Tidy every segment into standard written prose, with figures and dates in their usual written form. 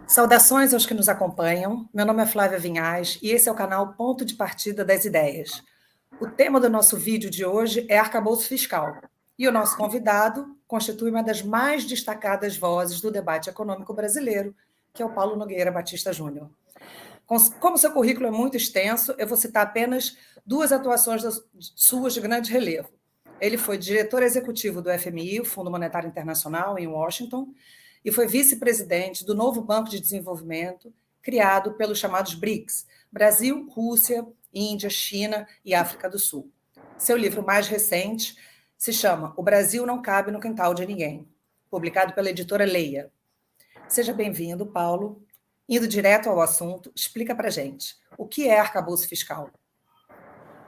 Saudações aos que nos acompanham. Meu nome é Flávia Vinhais e esse é o canal Ponto de Partida das Ideias. O tema do nosso vídeo de hoje é arcabouço fiscal. E o nosso convidado constitui uma das mais destacadas vozes do debate econômico brasileiro, que é o Paulo Nogueira Batista Júnior. Como seu currículo é muito extenso, eu vou citar apenas duas atuações suas de grande relevo. Ele foi diretor executivo do FMI, o Fundo Monetário Internacional, em Washington, e foi vice-presidente do novo Banco de Desenvolvimento, criado pelos chamados BRICS, Brasil, Rússia, Índia, China e África do Sul. Seu livro mais recente se chama O Brasil Não Cabe no Quintal de Ninguém, publicado pela editora Leia. Seja bem-vindo, Paulo. Indo direto ao assunto, explica para a gente, o que é arcabouço fiscal?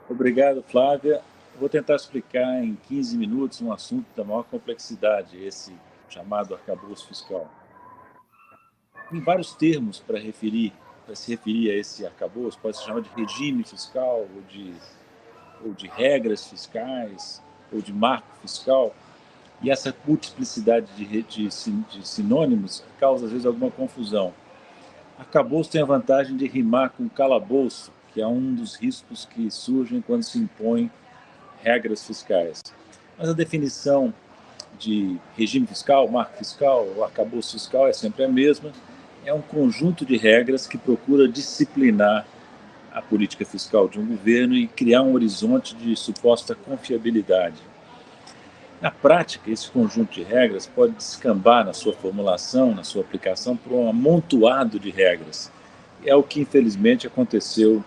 Obrigado, Flávia. Vou tentar explicar em 15 minutos um assunto da maior complexidade, esse chamado arcabouço fiscal. Tem vários termos para se referir a esse arcabouço, pode se chamar de regime fiscal, ou de regras fiscais, ou de marco fiscal, e essa multiplicidade de sinônimos causa, às vezes, alguma confusão. Arcabouço tem a vantagem de rimar com calabouço, que é um dos riscos que surgem quando se impõem regras fiscais. Mas a definição de regime fiscal, marco fiscal, ou arcabouço fiscal é sempre a mesma. É um conjunto de regras que procura disciplinar a política fiscal de um governo e criar um horizonte de suposta confiabilidade. Na prática, esse conjunto de regras pode descambar na sua formulação, na sua aplicação, por um amontoado de regras. É o que, infelizmente, aconteceu,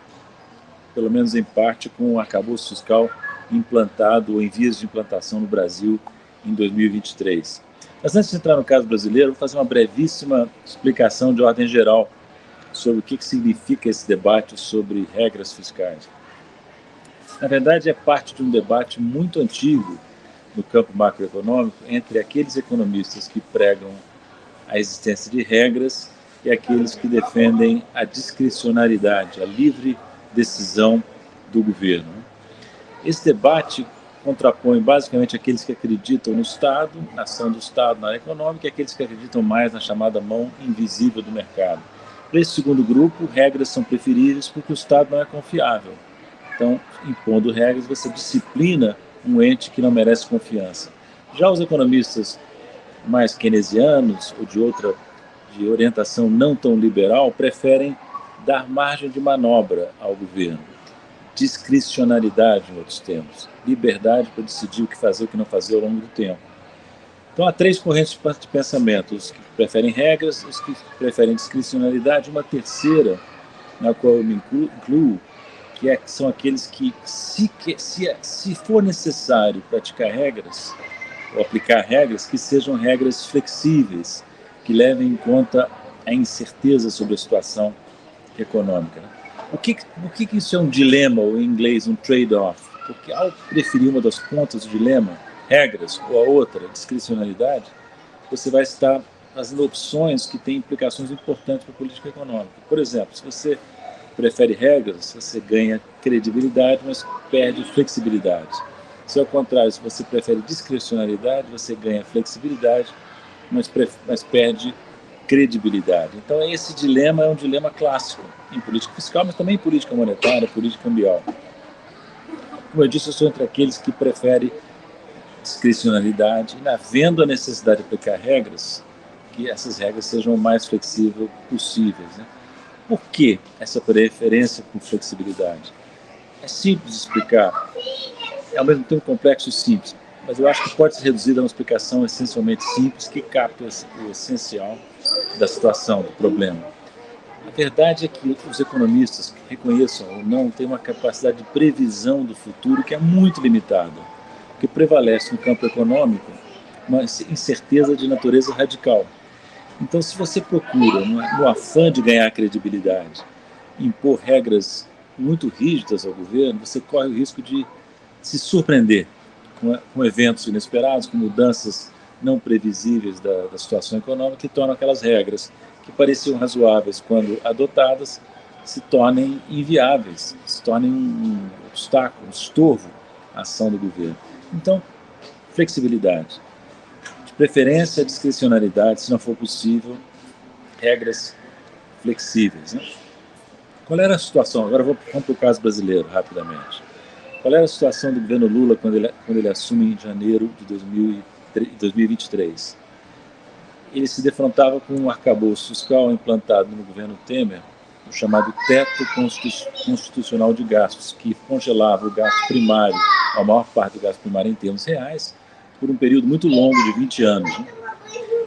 pelo menos em parte, com o arcabouço fiscal implantado ou em vias de implantação no Brasil em 2023. Mas antes de entrar no caso brasileiro, vou fazer uma brevíssima explicação de ordem geral sobre o que significa esse debate sobre regras fiscais. Na verdade, é parte de um debate muito antigo no campo macroeconômico entre aqueles economistas que pregam a existência de regras e aqueles que defendem a discricionariedade, a livre decisão do governo. Esse debate contrapõe basicamente aqueles que acreditam no Estado, na ação do Estado na área econômica, e aqueles que acreditam mais na chamada mão invisível do mercado. Para esse segundo grupo, regras são preferíveis porque o Estado não é confiável. Então, impondo regras, você disciplina um ente que não merece confiança. Já os economistas mais keynesianos ou de orientação não tão liberal preferem dar margem de manobra ao governo. Discricionariedade, em outros termos. Liberdade para decidir o que fazer e o que não fazer ao longo do tempo. Então, há três correntes de pensamento: os que preferem regras, os que preferem discricionariedade, uma terceira, na qual eu me incluo, que são aqueles que, se for necessário praticar regras, ou aplicar regras, que sejam regras flexíveis, que levem em conta a incerteza sobre a situação econômica. O que isso é um dilema, ou em inglês um trade-off? Porque ao preferir uma das pontas do dilema, regras, ou a outra, discricionalidade, você vai estar fazendo opções que têm implicações importantes para a política econômica. Por exemplo, se você prefere regras, você ganha credibilidade, mas perde flexibilidade. Se ao contrário, se você prefere discricionalidade, você ganha flexibilidade, mas perde credibilidade. Então esse dilema é um dilema clássico em política fiscal, mas também em política monetária, política cambial. Como eu disse, eu sou entre aqueles que preferem discricionalidade, e havendo a necessidade de aplicar regras, que essas regras sejam o mais flexíveis possíveis, né? Por que essa preferência por flexibilidade? É simples de explicar, é ao mesmo tempo complexo e simples, mas eu acho que pode ser reduzida a uma explicação essencialmente simples que capta o essencial da situação, do problema. A verdade é que os economistas, que reconheçam ou não, têm uma capacidade de previsão do futuro que é muito limitada, porque prevalece no campo econômico uma incerteza de natureza radical. Então, se você procura, no afã de ganhar credibilidade, impor regras muito rígidas ao governo, você corre o risco de se surpreender com eventos inesperados, com mudanças não previsíveis da situação econômica, que tornam aquelas regras que pareciam razoáveis quando adotadas se tornem inviáveis, se tornem um obstáculo, um estorvo à ação do governo. Então, flexibilidade. De preferência, discricionariedade, se não for possível, regras flexíveis, né? Qual era a situação? Agora vamos para o caso brasileiro, rapidamente. Qual era a situação do governo Lula quando ele assume em janeiro de 2023? Ele se defrontava com um arcabouço fiscal implantado no governo Temer, o chamado teto constitucional de gastos, que congelava o gasto primário, a maior parte do gasto primário em termos reais, por um período muito longo de 20 anos. Né?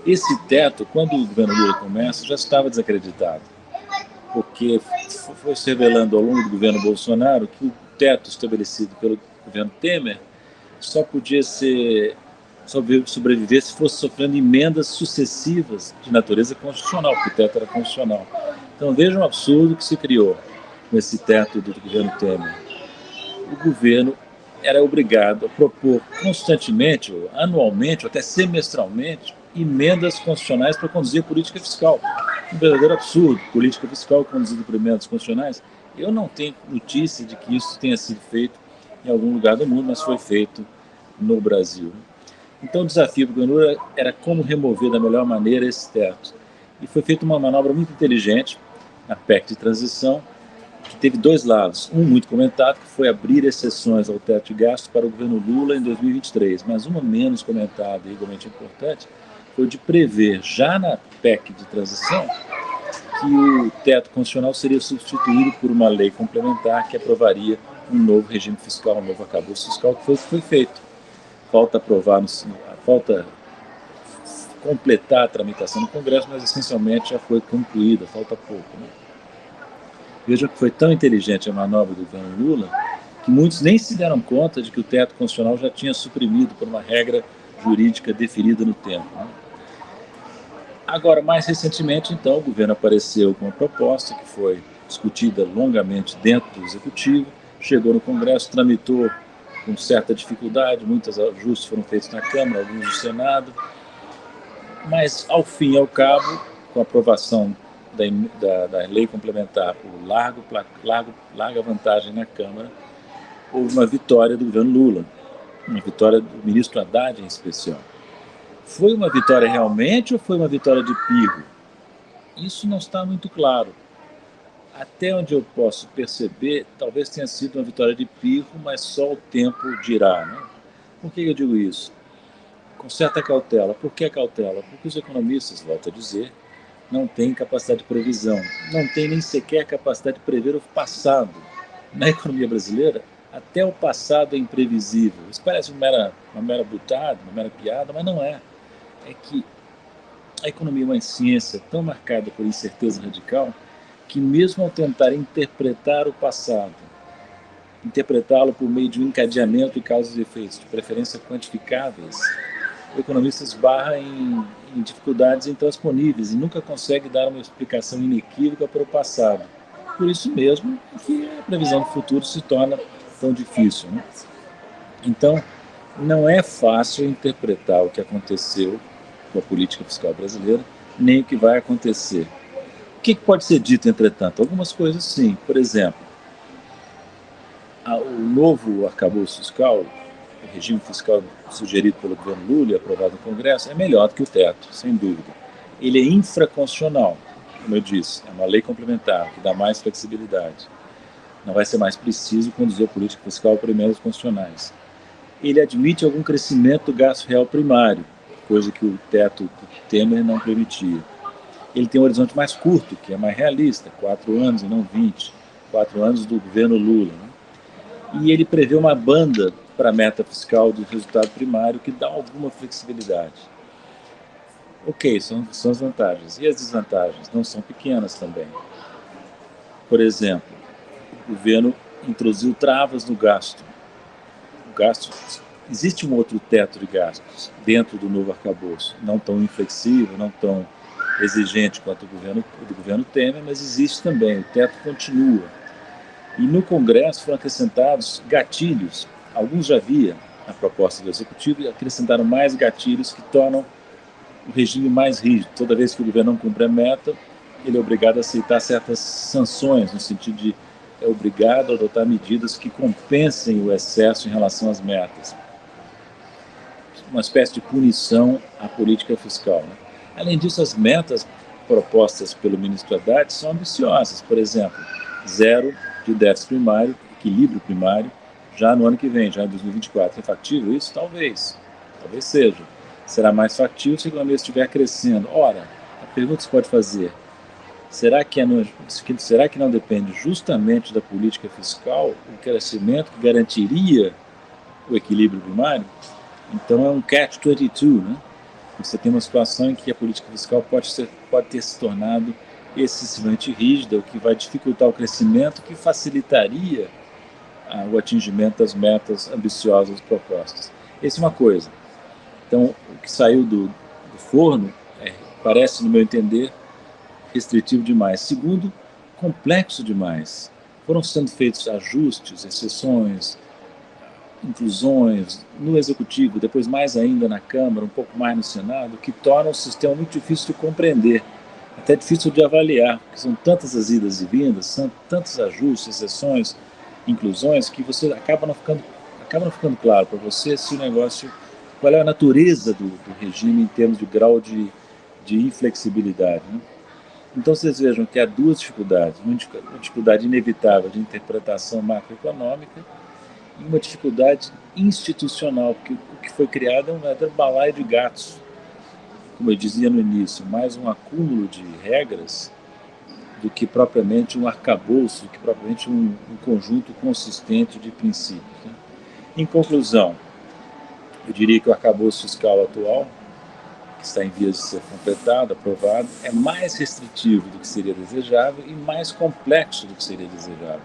Esse teto, quando o governo Lula começa, já estava desacreditado, porque foi se revelando ao longo do governo Bolsonaro que o teto estabelecido pelo governo Temer só podia sobreviver se fosse sofrendo emendas sucessivas de natureza constitucional, porque o teto era constitucional. Então veja um absurdo que se criou com esse teto do governo Temer. O governo era obrigado a propor constantemente, ou anualmente, ou até semestralmente, emendas constitucionais para conduzir a política fiscal. Um verdadeiro absurdo, política fiscal conduzida por emendas constitucionais. Eu não tenho notícia de que isso tenha sido feito em algum lugar do mundo, mas foi feito no Brasil. Então o desafio do governo Lula era como remover da melhor maneira esse teto. E foi feita uma manobra muito inteligente, na PEC de transição, que teve dois lados. Um muito comentado, que foi abrir exceções ao teto de gastos para o governo Lula em 2023, mas uma menos comentada e igualmente importante foi de prever, já na PEC de transição, que o teto constitucional seria substituído por uma lei complementar que aprovaria um novo regime fiscal, um novo arcabouço fiscal, que foi feito. Falta aprovar, falta completar a tramitação no Congresso, mas essencialmente já foi concluída, falta pouco. Né? Veja que foi tão inteligente a manobra do governo Lula que muitos nem se deram conta de que o teto constitucional já tinha suprimido por uma regra jurídica definida no tempo. Né? Agora, mais recentemente, então, o governo apareceu com uma proposta que foi discutida longamente dentro do Executivo, chegou no Congresso, tramitou com certa dificuldade, muitos ajustes foram feitos na Câmara, alguns no Senado, mas, ao fim e ao cabo, com a aprovação da lei complementar por larga vantagem na Câmara, houve uma vitória do governo Lula, uma vitória do ministro Haddad em especial. Foi uma vitória realmente ou foi uma vitória de pirro? Isso não está muito claro. Até onde eu posso perceber, talvez tenha sido uma vitória de pirro, mas só o tempo dirá. Né? Por que eu digo isso? Com certa cautela. Por que cautela? Porque os economistas, volto a dizer, não têm capacidade de previsão, não têm nem sequer capacidade de prever o passado. Na economia brasileira, até o passado é imprevisível. Isso parece uma mera butada, uma mera piada, mas não é. É que a economia é uma ciência tão marcada por incerteza radical que mesmo ao tentar interpretar o passado, interpretá-lo por meio de um encadeamento de causas e efeitos, de preferência quantificáveis, o economista esbarra em dificuldades intransponíveis e nunca consegue dar uma explicação inequívoca para o passado. Por isso mesmo que a previsão do futuro se torna tão difícil. Né? Então, não é fácil interpretar o que aconteceu com a política fiscal brasileira, nem o que vai acontecer. O que pode ser dito, entretanto? Algumas coisas sim. Por exemplo, o novo arcabouço fiscal, o regime fiscal sugerido pelo governo Lula e aprovado no Congresso, é melhor do que o teto, sem dúvida. Ele é infraconstitucional, como eu disse, é uma lei complementar que dá mais flexibilidade. Não vai ser mais preciso conduzir a política fiscal por emendas constitucionais. Ele admite algum crescimento do gasto real primário, coisa que o teto do Temer não permitia. Ele tem um horizonte mais curto, que é mais realista, 4 anos e não 20, 4 anos do governo Lula. Né? E ele prevê uma banda para a meta fiscal do resultado primário que dá alguma flexibilidade. Ok, são as vantagens. E as desvantagens? Não são pequenas também. Por exemplo, o governo introduziu travas no gasto. Existe um outro teto de gastos dentro do novo arcabouço, não tão inflexível, não tão exigente quanto o do governo Temer, mas existe também, o teto continua. E no Congresso foram acrescentados gatilhos, alguns já havia na proposta do Executivo, e acrescentaram mais gatilhos que tornam o regime mais rígido. Toda vez que o governo não cumpre a meta, ele é obrigado a aceitar certas sanções, no sentido de é obrigado a adotar medidas que compensem o excesso em relação às metas. Uma espécie de punição à política fiscal. Né? Além disso, as metas propostas pelo ministro Haddad são ambiciosas. Por exemplo, 0 de déficit primário, equilíbrio primário, já no ano que vem, já em 2024. É factível isso? Talvez seja. Será mais factível se a economia estiver crescendo. Ora, a pergunta que se pode fazer, será que não depende justamente da política fiscal o crescimento que garantiria o equilíbrio primário? Então é um catch-22, né? Você tem uma situação em que a política fiscal pode ter se tornado excessivamente rígida, o que vai dificultar o crescimento, que facilitaria o atingimento das metas ambiciosas propostas. Essa é uma coisa. Então, o que saiu do forno parece, no meu entender, restritivo demais. Segundo, complexo demais. Foram sendo feitos ajustes, exceções, inclusões no Executivo, depois mais ainda na Câmara, um pouco mais no Senado, que tornam o sistema muito difícil de compreender, até difícil de avaliar, porque são tantas as idas e vindas, são tantos ajustes, exceções, inclusões, que você acaba não ficando claro para você se o negócio, qual é a natureza do regime em termos de grau de inflexibilidade, né? Então vocês vejam que há duas dificuldades, uma dificuldade inevitável de interpretação macroeconômica e uma dificuldade institucional, porque o que foi criado é um verdadeiro balaio de gatos, como eu dizia no início, mais um acúmulo de regras do que propriamente um arcabouço, do que propriamente um conjunto consistente de princípios, né? Em conclusão, eu diria que o arcabouço fiscal atual, que está em vias de ser completado, aprovado, é mais restritivo do que seria desejável e mais complexo do que seria desejável.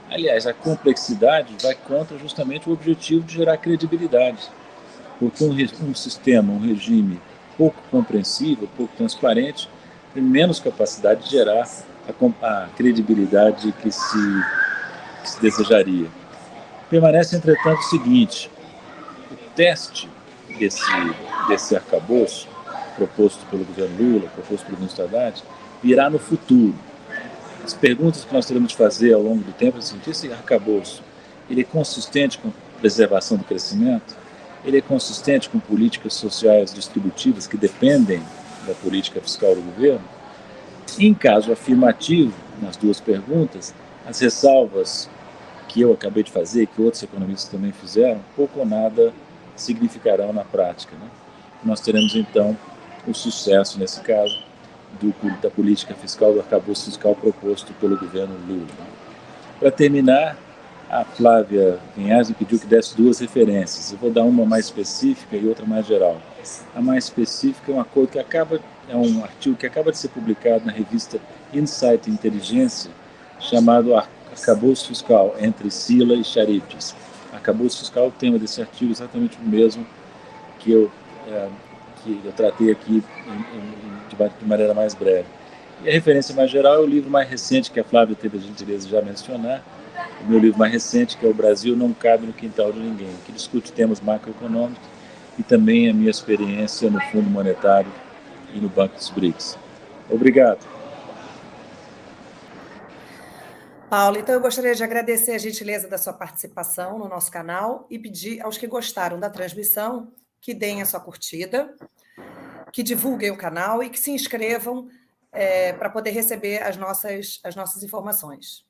Aliás, a complexidade vai contra justamente o objetivo de gerar credibilidade, porque um sistema, um regime pouco compreensível, pouco transparente, tem menos capacidade de gerar a credibilidade que se desejaria. Permanece, entretanto, o seguinte: o teste desse arcabouço, proposto pelo governo Lula, proposto pelo ministro Haddad, virá no futuro. As perguntas que nós teremos de fazer ao longo do tempo é o seguinte: esse arcabouço, ele é consistente com a preservação do crescimento? Ele é consistente com políticas sociais distributivas que dependem da política fiscal do governo? Em caso afirmativo, nas duas perguntas, as ressalvas que eu acabei de fazer, que outros economistas também fizeram, pouco ou nada significarão na prática, né? Nós teremos, então, o sucesso, nesse caso, da política fiscal, do arcabouço fiscal proposto pelo governo Lula. Para terminar, a Flávia Vinhas me pediu que desse duas referências. Eu vou dar uma mais específica e outra mais geral. A mais específica é um artigo que acaba de ser publicado na revista Insight Inteligência, chamado Arcabouço Fiscal, entre Sila e Charybdis. Arcabouço Fiscal, o tema desse artigo é exatamente o mesmo que eu tratei aqui de maneira mais breve. E a referência mais geral é o livro mais recente, que a Flávia teve a gentileza de já mencionar, o meu livro mais recente, que é O Brasil Não Cabe no Quintal de Ninguém, que discute temas macroeconômicos e também a minha experiência no Fundo Monetário e no Banco dos BRICS. Obrigado. Paulo, então eu gostaria de agradecer a gentileza da sua participação no nosso canal e pedir aos que gostaram da transmissão que deem a sua curtida, que divulguem o canal e que se inscrevam para poder receber as nossas informações.